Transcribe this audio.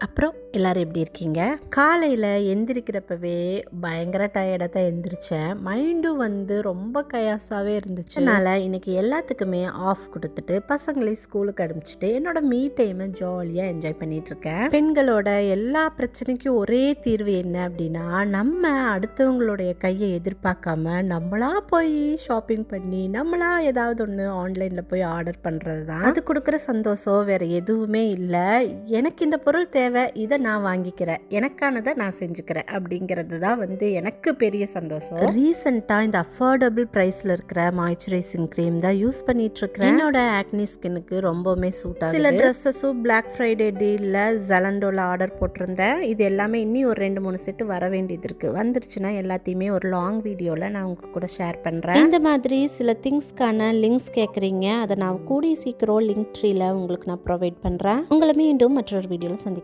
அப்புறம் எல்லோரும் எப்படி இருக்கீங்க? காலையில் எந்திரிக்கிறப்பவே பயங்கர டயர்டாக தான் எந்திரிச்சேன். மைண்டும் ரொம்ப கயாசாகவே இருந்துச்சு. அதனால் இன்றைக்கி எல்லாத்துக்குமே ஆஃப் கொடுத்துட்டு பசங்களையும் ஸ்கூலுக்கு அனுப்பிச்சிட்டு என்னோடய மீ டைமை ஜாலியாக என்ஜாய் பண்ணிகிட்ருக்கேன். பெண்களோட எல்லா பிரச்சனைக்கும் ஒரே தீர்வு என்ன அப்படின்னா, நம்ம அடுத்தவங்களுடைய கையை எதிர்பார்க்காம நம்மளா போய் ஷாப்பிங் பண்ணி நம்மளா ஏதாவது ஒன்று ஆன்லைனில் போய் ஆர்டர் பண்ணுறது தான். அது கொடுக்குற சந்தோஷம் வேறு எதுவுமே இல்லை. எனக்கு இந்த பொருள் தேவை, இதை நான் வாங்கிக்கிறேன், எனக்கானதை நான் செஞ்சுக்கிறேன் அப்படிங்கிறது தான் எனக்கு பெரிய சந்தோஷம். ரீசெண்டாக இந்த அஃபோர்டபுள் ப்ரைஸில் இருக்கிற மாய்ஸ்சரைசிங் க்ரீம் தான் யூஸ் பண்ணிட்டு இருக்கிறேன். என்னோட ஆக்னி ஸ்கின்னுக்கு ரொம்பவுமே சூட் ஆகுது. சில ட்ரெஸ்ஸஸும் பிளாக் ஃப்ரைடே டீலில் ஜலண்டோவில் ஆர்டர் போட்டிருந்தேன். இது எல்லாமே இன்னும் ஒரு 2-3 செட்டு வர வேண்டியது இருக்குது. வந்துருச்சுன்னா எல்லாத்தையுமே ஒரு லாங் வீடியோவில் நான் உங்க கூட ஷேர் பண்ணுறேன். இந்த மாதிரி சில திங்ஸ்க்கான லிங்க்ஸ் கேட்குறீங்க, அதை நான் கூடிய சீக்கிரம் லிங்க் ட்ரீல உங்களுக்கு நான் ப்ரொவைட் பண்ணுறேன். உங்களை மீண்டும் மற்றொரு வீடியோவில் சந்திக்கிறேன்.